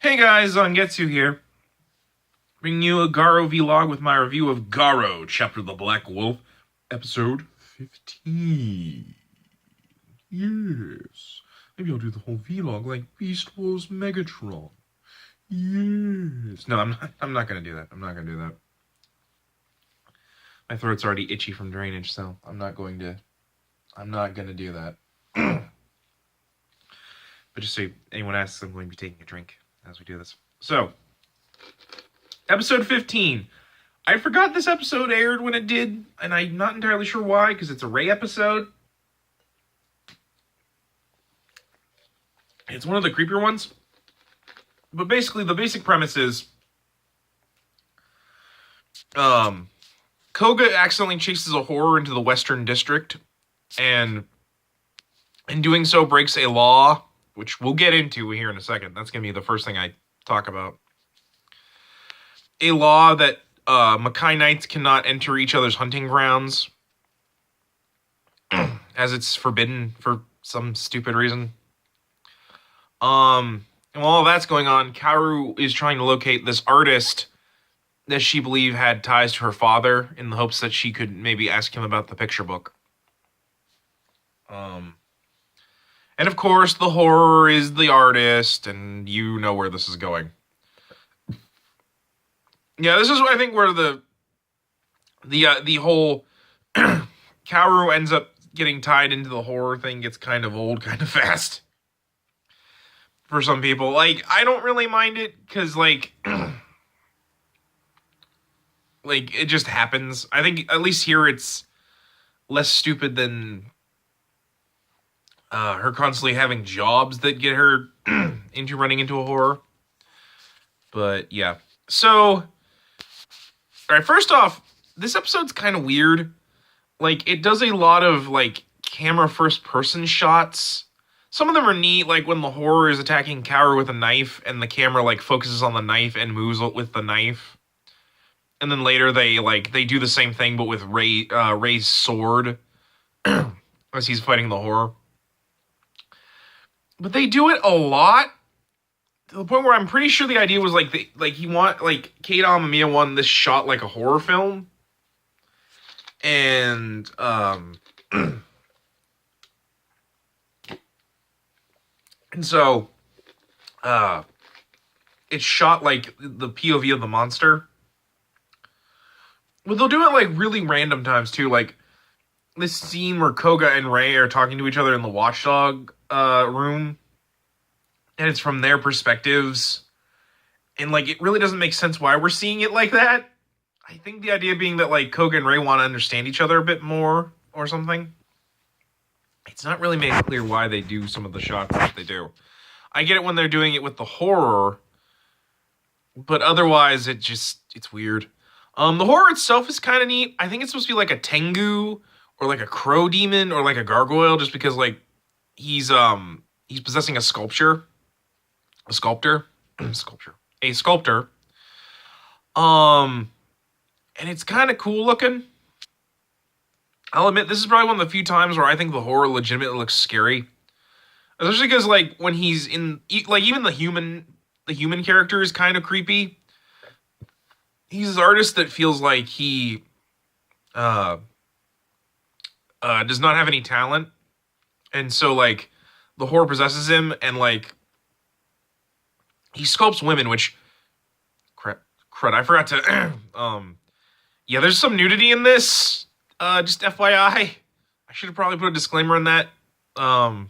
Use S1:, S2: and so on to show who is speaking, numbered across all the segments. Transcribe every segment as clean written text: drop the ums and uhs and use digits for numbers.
S1: Hey guys, Zangetsu here, bringing you a GARO vlog with my review of GARO, Chapter of the Black Wolf, episode 15. Yes. Maybe I'll do the whole vlog like Beast Wars Megatron. Yes. No, I'm not gonna do that. I'm not gonna do that. My throat's already itchy from drainage, so I'm not gonna do that. But just so anyone asks, I'm going to be taking a drink as we do this. So, episode 15. I forgot this episode aired when it did, and I'm not entirely sure why, because it's a Rey episode. It's one of the creepier ones. But basically, the basic premise is Koga accidentally chases a horror into the Western District, and in doing so breaks a law, which we'll get into here in a second. That's going to be the first thing I talk about. A law that Makai Knights cannot enter each other's hunting grounds, as it's forbidden for some stupid reason. And while all that's going on, Kaoru is trying to locate this artist that she believed had ties to her father in the hopes that she could maybe ask him about the picture book. And of course, the horror is the artist, and you know where this is going. Yeah, this is, I think, where the whole Kaoru ends up getting tied into the horror thing gets kind of old, kind of fast. For some people. Like, I don't really mind it, because, like, it just happens. I think, at least here, it's less stupid than her constantly having jobs that get her into running into a horror. But, yeah. So, alright, first off, this episode's kind of weird. Like, it does a lot of, like, camera first-person shots. Some of them are neat, like when the horror is attacking Kaoru with a knife, and the camera, like, focuses on the knife and moves with the knife. And then later they do the same thing, but with Rey's sword, as he's fighting the horror. But they do it a lot, to the point where I'm pretty sure the idea was, like, Kate Amamiya wanted this shot like a horror film. And, and so, it's shot like the POV of the monster. But they'll do it, like, really random times, too. Like, this scene where Koga and Rey are talking to each other in the watchdog room. And it's from their perspectives. And, like, it really doesn't make sense why we're seeing it like that. I think the idea being that, like, Koga and Rey want to understand each other a bit more or something. It's not really made clear why they do some of the shots that they do. I get it when they're doing it with the horror. But otherwise, it's weird. The horror itself is kind of neat. I think it's supposed to be like a Tengu or like a crow demon or like a gargoyle, just because, like, he's possessing a sculptor. A sculptor. And it's kind of cool looking. I'll admit, this is probably one of the few times where I think the horror legitimately looks scary. Especially because, like, when he's in, like, even the human character is kind of creepy. He's an artist that feels like he does not have any talent. And so, like, the horror possesses him, and, like, he sculpts women, which, crud, I forgot to, yeah, there's some nudity in this, just FYI. I should have probably put a disclaimer on that, at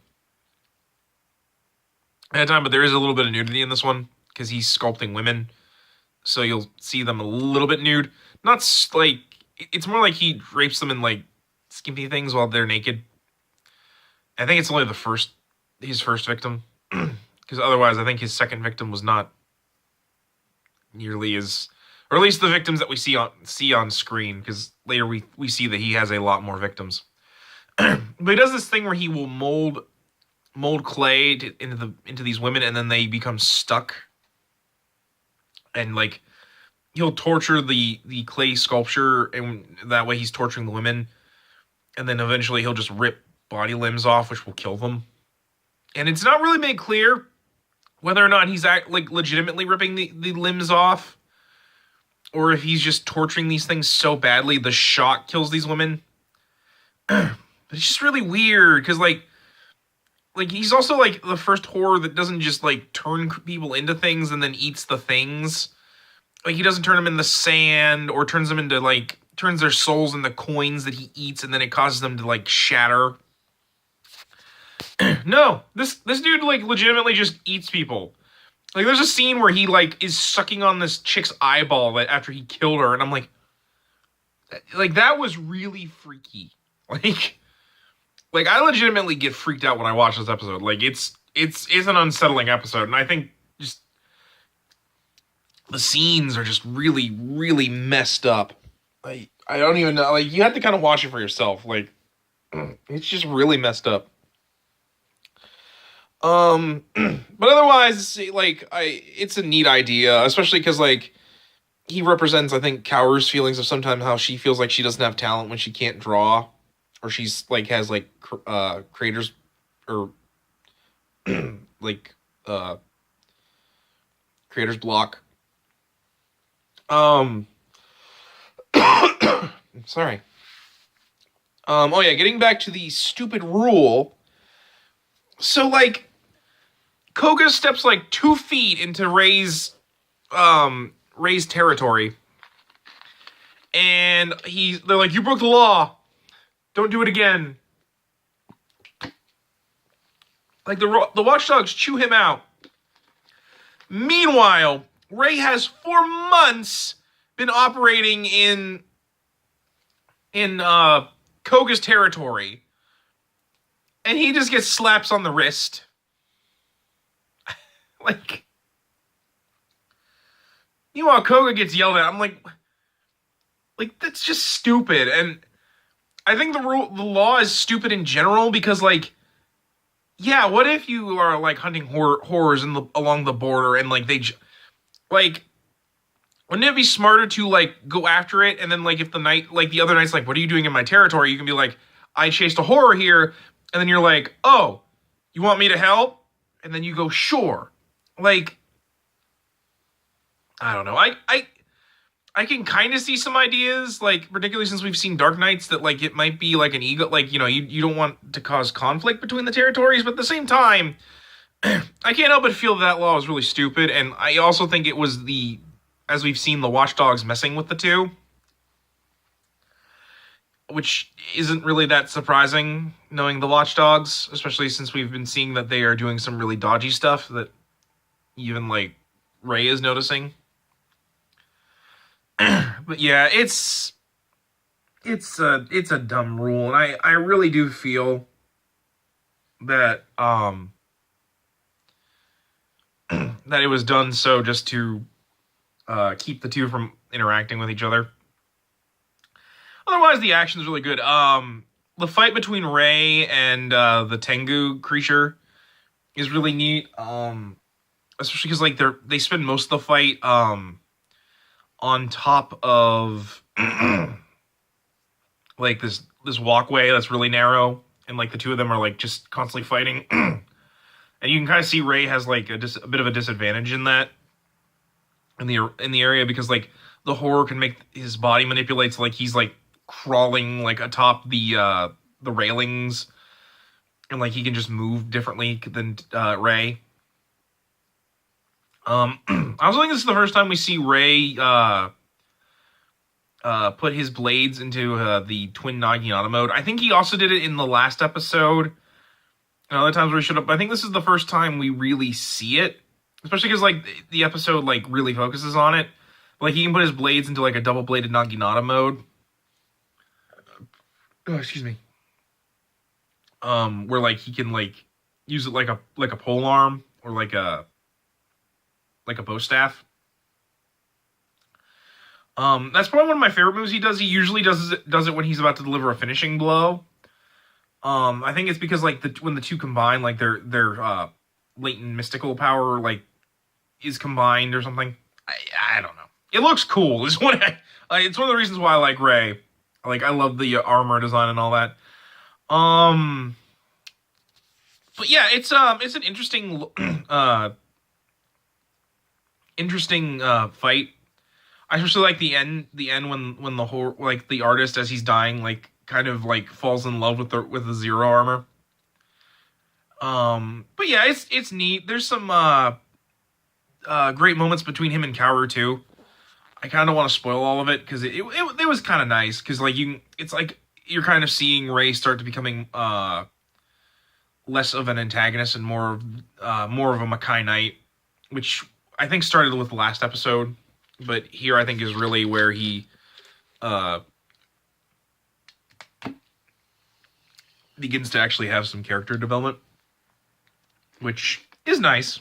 S1: the time, but there is a little bit of nudity in this one, because he's sculpting women, so you'll see them a little bit nude. Not, like, it's more like he rapes them in, like, skimpy things while they're naked. I think it's only his first victim, because otherwise I think his second victim was not nearly as, or at least the victims that we see on screen, because later we see that he has a lot more victims. But he does this thing where he will mold clay into these women, and then they become stuck, and, like, he'll torture the clay sculpture, and that way he's torturing the women, and then eventually he'll just rip body limbs off, which will kill them. And it's not really made clear whether or not he's like legitimately ripping the limbs off, or if he's just torturing these things so badly the shock kills these women. But it's just really weird because like he's also like the first horror that doesn't just like turn people into things and then eats the things. Like he doesn't turn them into sand or turns them into like turns their souls into coins that he eats and then it causes them to like shatter. No, this dude like legitimately just eats people. Like there's a scene where he like is sucking on this chick's eyeball that after he killed her, and I'm like that was really freaky. Like I legitimately get freaked out when I watch this episode. Like it's an unsettling episode, and I think just the scenes are just really, really messed up. I don't even know. Like you have to kind of watch it for yourself. Like it's just really messed up. But otherwise, like it's a neat idea, especially because like he represents, I think, Kaoru's feelings of sometimes how she feels like she doesn't have talent when she can't draw, or she's like has like creators or like creator's block. Sorry. Oh yeah, getting back to the stupid rule. So like Koga steps like 2 feet into Ray's territory. And they're like, you broke the law. Don't do it again. Like the watchdogs chew him out. Meanwhile, Ray has for months been operating in Koga's territory. And he just gets slaps on the wrist. Like, meanwhile, Koga gets yelled at. I'm like, that's just stupid. And I think the law is stupid in general because, like, yeah, what if you are like hunting horrors along the border and like like, wouldn't it be smarter to like go after it and then like if the other knight's like, what are you doing in my territory? You can be like, I chased a horror here, and then you're like, oh, you want me to help? And then you go, sure. Like, I don't know. I can kind of see some ideas, like, particularly since we've seen Dark Knights, that, like, it might be, like, an ego, like, you know, you don't want to cause conflict between the territories, but at the same time, I can't help but feel that law is really stupid, and I also think it was as we've seen, the Watchdogs messing with the two, which isn't really that surprising, knowing the Watchdogs, especially since we've been seeing that they are doing some really dodgy stuff that even, like, Ray is noticing. But yeah, it's a dumb rule, and I really do feel that that it was done so just to keep the two from interacting with each other. Otherwise, the action is really good. The fight between Ray and the Tengu creature is really neat. Especially because like they spend most of the fight on top of like this walkway that's really narrow, and like the two of them are like just constantly fighting. And you can kind of see Ray has like a bit of a disadvantage in that in the area because like the horror can make his body manipulate, so like he's like crawling like atop the railings, and like he can just move differently than Ray. I also think this is the first time we see Ray put his blades into the twin Naginata mode. I think he also did it in the last episode and other times where he showed up. I think this is the first time we really see it, especially because like the episode like really focuses on it. Like he can put his blades into like a double-bladed Naginata mode. Oh, excuse me. Where like he can like use it like a pole arm or like a bow staff. That's probably one of my favorite moves he does. He usually does it when he's about to deliver a finishing blow. I think it's because like when the two combine, like their latent mystical power like is combined or something. I don't know. It looks cool. It's one of the reasons why I like Ray. Like I love the armor design and all that. But yeah, it's an interesting interesting fight. I especially like the end when the whole like the artist as he's dying like kind of like falls in love with the Zero armor. But yeah, it's neat. There's some great moments between him and Kaoru too. I kind of don't want to spoil all of it because it was kind of nice because like it's like you're kind of seeing Ray start to becoming less of an antagonist and more of a Makai Knight, which I think started with the last episode, but here I think is really where he begins to actually have some character development, which is nice.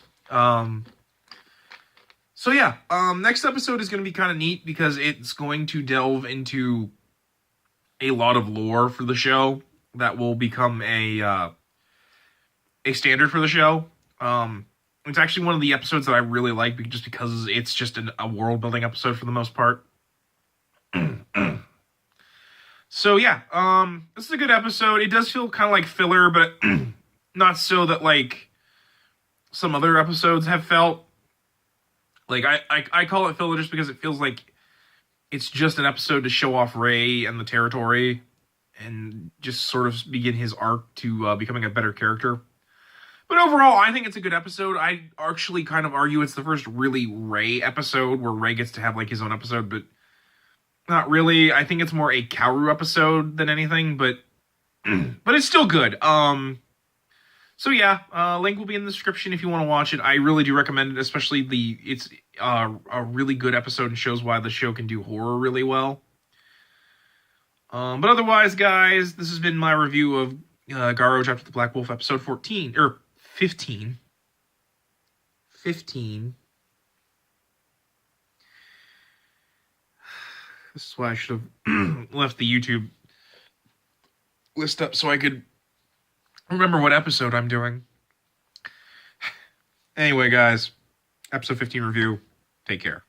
S1: So yeah, next episode is going to be kind of neat because it's going to delve into a lot of lore for the show that will become a standard for the show. It's actually one of the episodes that I really like just because it's just a world building episode for the most part. So yeah, this is a good episode. It does feel kind of like filler, but not so that like some other episodes have felt. Like I call it filler just because it feels like it's just an episode to show off Ray and the territory and just sort of begin his arc to becoming a better character. But overall, I think it's a good episode. I actually kind of argue it's the first really Ray episode where Ray gets to have like his own episode, but not really. I think it's more a Kaoru episode than anything, but but it's still good. So yeah, link will be in the description if you want to watch it. I really do recommend it, especially it's a really good episode and shows why the show can do horror really well. But otherwise, guys, this has been my review of GARO Chapter the Black Wolf, episode 14, or 15. 15. This is why I should have left the YouTube list up so I could remember what episode I'm doing. Anyway, guys, episode 15 review. Take care.